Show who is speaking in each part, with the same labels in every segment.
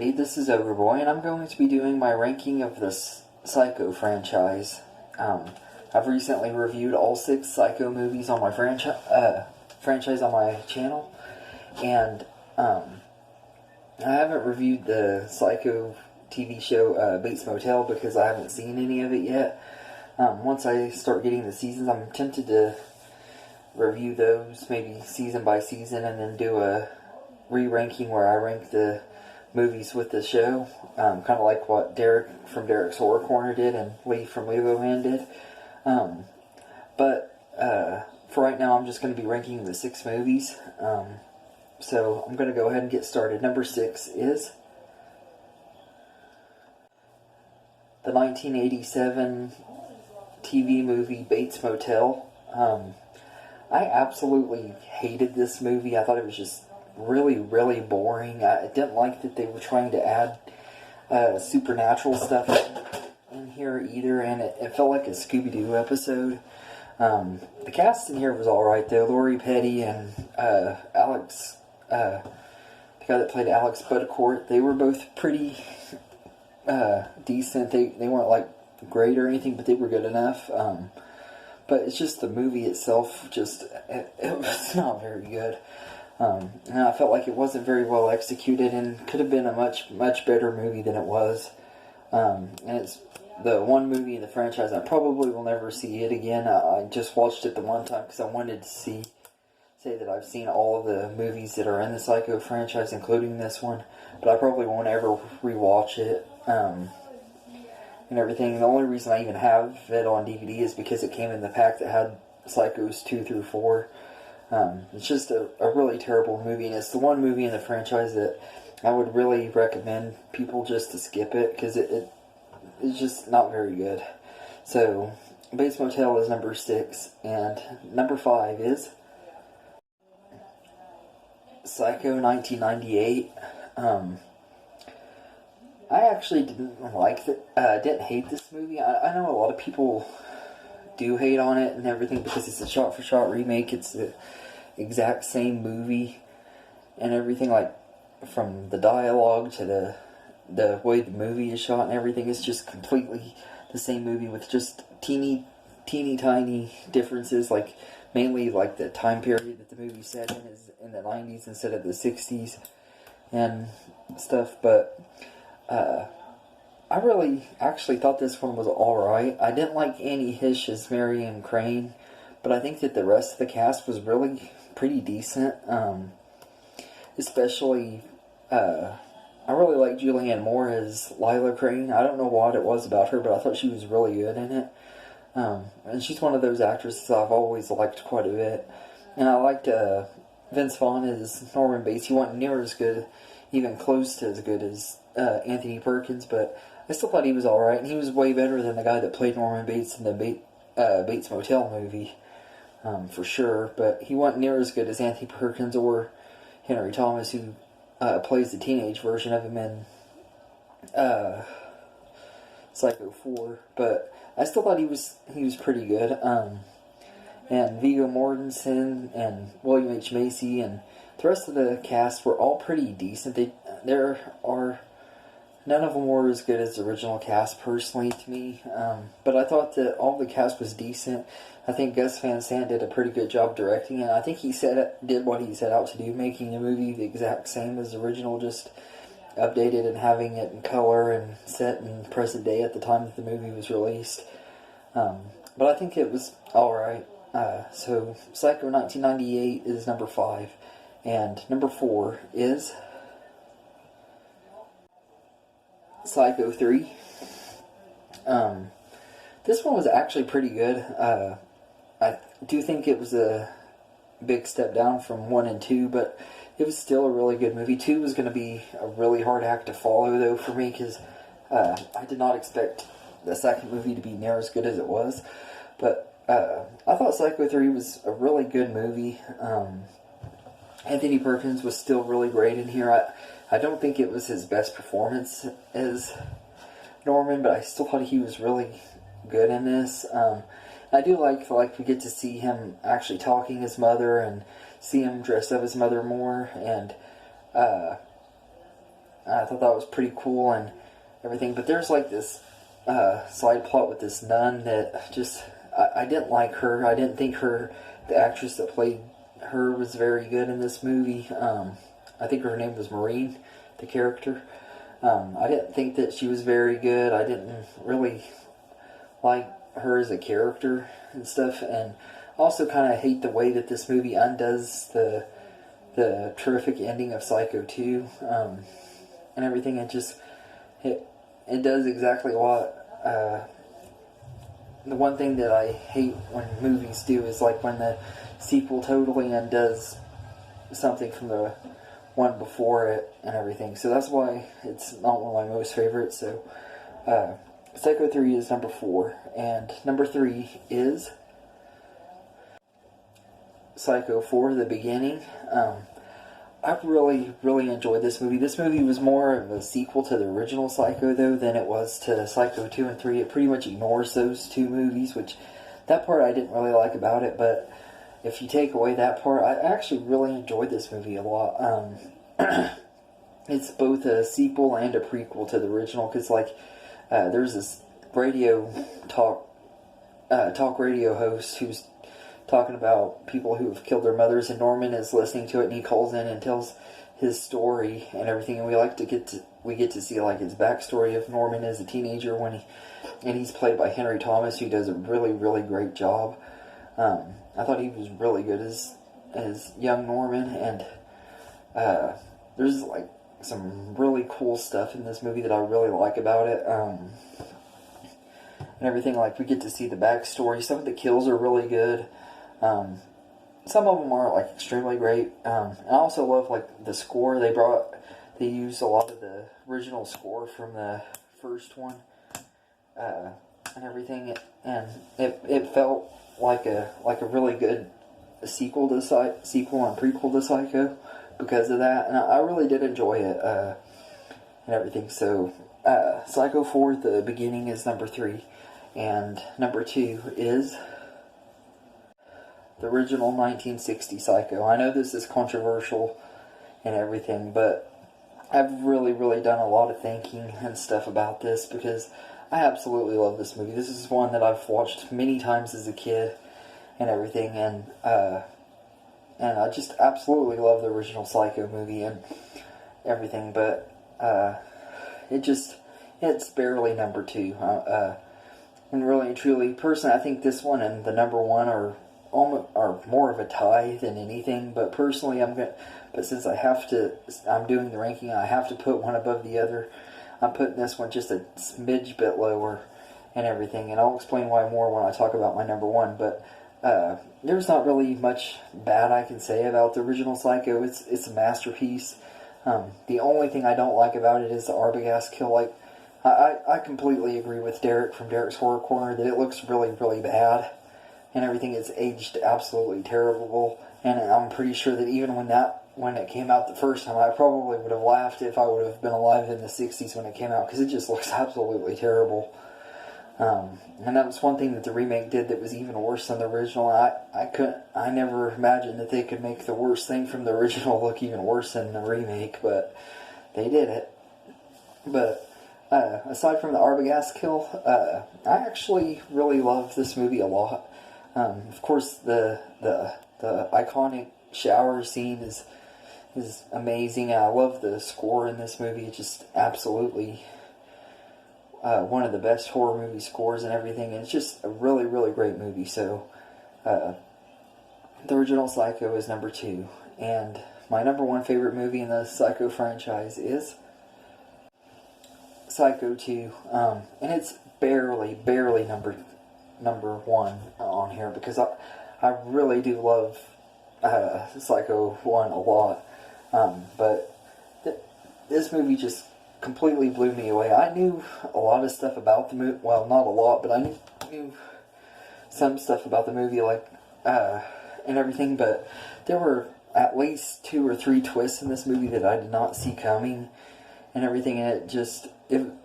Speaker 1: everybody, this is Overboy, and I'm going to be doing my ranking of the Psycho franchise. I've recently reviewed all 6 Psycho movies on my franchise on my channel, and I haven't reviewed the Psycho TV show Bates Motel because I haven't seen any of it yet. Once I start getting the seasons, I'm tempted to review those, maybe season by season, and then do a re-ranking where I rank the movies with the show, kind of like what Derek from Derek's Horror Corner did and Lee from Levo Man did. But for right now, I'm just going to be ranking the 6 movies. So I'm going to go ahead and get started. Number 6 is the 1987 TV movie Bates Motel. I absolutely hated this movie. I thought it was just really, really boring. I didn't like that they were trying to add supernatural stuff in here either, and it felt like a Scooby-Doo episode. The cast in here was alright though. Lori Petty and Alex, the guy that played Alex Buttacourt, they were both pretty decent. They weren't like great or anything, but they were good enough. But it's just the movie itself, it was not very good. And I felt like it wasn't very well executed and could have been a much, much better movie than it was. And it's the one movie in the franchise I probably will never see it again. I just watched it the one time because I wanted to say that I've seen all of the movies that are in the Psycho franchise, including this one. But I probably won't ever rewatch it. And everything. The only reason I even have it on DVD is because it came in the pack that had Psychos 2 through 4. It's just a really terrible movie, and it's the one movie in the franchise that I would really recommend people just to skip it, because it's just not very good. So, Bates Motel is number 6, and number 5 is Psycho 1998. I actually didn't hate this movie. I know a lot of people do hate on it and everything because it's a shot-for-shot remake. It's the exact same movie and everything, like from the dialogue to the way the movie is shot and everything is just completely the same movie with just teeny tiny differences, like mainly like the time period that the movie set in is in the 90s instead of the 60s and stuff. But I really actually thought this one was alright. I didn't like Annie Hish as Marion Crane, but I think that the rest of the cast was really pretty decent. Especially, I really like Julianne Moore as Lila Crane. I don't know what it was about her, but I thought she was really good in it. And she's one of those actresses I've always liked quite a bit. And I liked Vince Vaughn as Norman Bates. He wasn't near as good, even close to as good as Anthony Perkins, but I still thought he was alright, and he was way better than the guy that played Norman Bates in the Bates Motel movie, for sure, but he wasn't near as good as Anthony Perkins or Henry Thomas, who plays the teenage version of him in Psycho 4, but I still thought he was pretty good. And Viggo Mortensen and William H. Macy and the rest of the cast were all pretty decent. None of them were as good as the original cast, personally, to me. But I thought that all the cast was decent. I think Gus Van Sant did a pretty good job directing it. I think he did what he set out to do, making the movie the exact same as the original, just updated and having it in color and set in present day at the time that the movie was released. But I think it was alright. So, Psycho 1998 is number 5. And number 4 is Psycho 3. This one was actually pretty good. I do think it was a big step down from 1 and 2, but it was still a really good movie. 2 was going to be a really hard act to follow, though, for me, because I did not expect the second movie to be near as good as it was. But I thought Psycho 3 was a really good movie. Anthony Perkins was still really great in here. I don't think it was his best performance as Norman, but I still thought he was really good in this. I do like we get to see him actually talking his mother and see him dressed up as mother more, and I thought that was pretty cool and everything. But there's like this side plot with this nun that just I didn't like her. I didn't think the actress that played her was very good in this movie. I think her name was Maureen, the character. I didn't think that she was very good. I didn't really like her as a character and stuff, and also kind of hate the way that this movie undoes the terrific ending of Psycho 2 and everything. It does exactly what the one thing that I hate when movies do is like when the sequel totally undoes something from the one before it and everything. So that's why it's not one of my most favorites. So Psycho 3 is number 4, and number 3 is Psycho 4, The Beginning. I really, really enjoyed this movie. This movie was more of a sequel to the original Psycho, though, than it was to Psycho 2 and 3. It pretty much ignores those two movies, which that part I didn't really like about it, but if you take away that part, I actually really enjoyed this movie a lot. It's both a sequel and a prequel to the original, because, like, there's this talk radio host who's talking about people who have killed their mothers, and Norman is listening to it, and he calls in and tells his story and everything, and we get to see like his backstory of Norman as a teenager and he's played by Henry Thomas, who does a really, really great job. I thought he was really good as young Norman, and there's like some really cool stuff in this movie that I really like about it. And everything, like we get to see the backstory. Some of the kills are really good. Some of them are like extremely great. I also love like the score they used a lot of the original score from the first one, and everything, and it felt like a really good sequel and prequel to Psycho because of that, and I really did enjoy it, and everything. So Psycho 4, The Beginning is number 3, and number 2 is the original 1960 Psycho. I know this is controversial and everything, but I've really, really done a lot of thinking and stuff about this because I absolutely love this movie. This is one that I've watched many times as a kid and everything, and I just absolutely love the original Psycho movie and everything, but it's barely number 2. And really and truly, personally, I think this one and the number 1 are more of a tie than anything. But personally, but since I'm doing the ranking, I have to put one above the other. I'm putting this one just a smidge bit lower and everything, and I'll explain why more when I talk about my number 1. But there's not really much bad I can say about the original Psycho. It's a masterpiece. The only thing I don't like about it is the Arbogast kill. Like, I completely agree with Derek from Derek's Horror Corner that it looks really, really bad and everything. It's aged absolutely terrible, and I'm pretty sure that even when it came out the first time, I probably would have laughed if I would have been alive in the 60s when it came out, because it just looks absolutely terrible. And that was one thing that the remake did that was even worse than the original. I never imagined that they could make the worst thing from the original look even worse than the remake, but they did it. But aside from the Arbogast kill, I actually really love this movie a lot. Of course, the iconic shower scene is amazing. I love the score in this movie. It's just absolutely one of the best horror movie scores and everything. And it's just a really, really great movie. So, the original Psycho is number 2. And my number 1 favorite movie in the Psycho franchise is Psycho 2. And it's barely number 1 on here, because I really do love Psycho 1 a lot. But this movie just completely blew me away. I knew a lot of stuff about the movie. Well, not a lot, but I knew some stuff about the movie, like, and everything, but there were at least 2 or 3 twists in this movie that I did not see coming and everything, and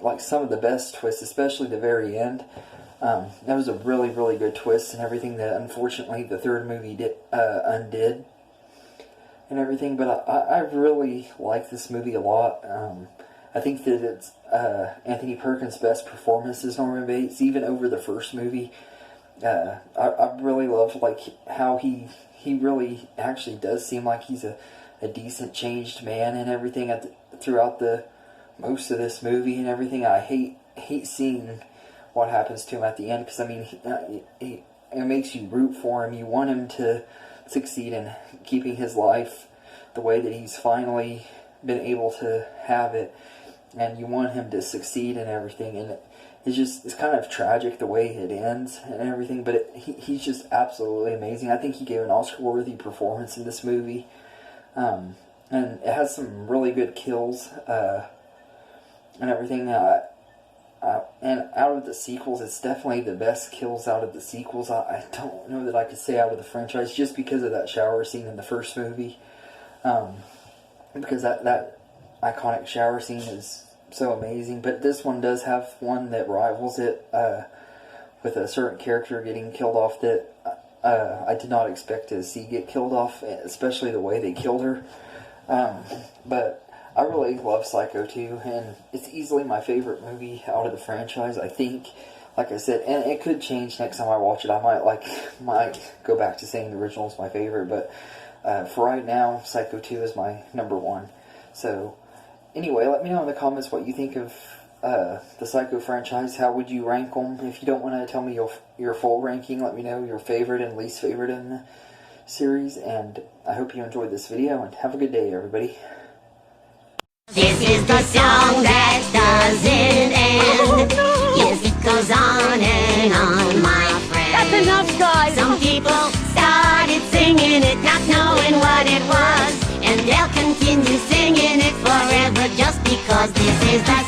Speaker 1: like some of the best twists, especially the very end. That was a really, really good twist and everything that unfortunately the third movie undid and everything. But I really like this movie a lot. I think that it's Anthony Perkins' best performance as Norman Bates, even over the first movie. I really love like how he really actually does seem like he's a decent changed man and everything throughout the most of this movie and everything. I hate seeing what happens to him at the end, because I mean it makes you root for him. You want him to succeed in keeping his life the way that he's finally been able to have it, and you want him to succeed and everything. And it's kind of tragic the way it ends and everything, but he's just absolutely amazing. I think he gave an Oscar-worthy performance in this movie, and it has some really good kills and everything. And out of the sequels, it's definitely the best kills out of the sequels. I don't know that I could say out of the franchise, just because of that shower scene in the first movie. Because that iconic shower scene is so amazing. But this one does have one that rivals it, with a certain character getting killed off that I did not expect to see get killed off, especially the way they killed her. But I really love Psycho 2, and it's easily my favorite movie out of the franchise, I think. Like I said, and it could change next time I watch it. I might go back to saying the original is my favorite, but for right now, Psycho 2 is my number one. So, anyway, let me know in the comments what you think of the Psycho franchise. How would you rank them? If you don't want to tell me your full ranking, let me know your favorite and least favorite in the series. And I hope you enjoyed this video, and have a good day, everybody.
Speaker 2: This is the song that doesn't end. Yes, it goes on and on, my friend.
Speaker 3: That's enough, guys.
Speaker 2: Some people started singing it, not knowing what it was, and they'll continue singing it forever just because this is the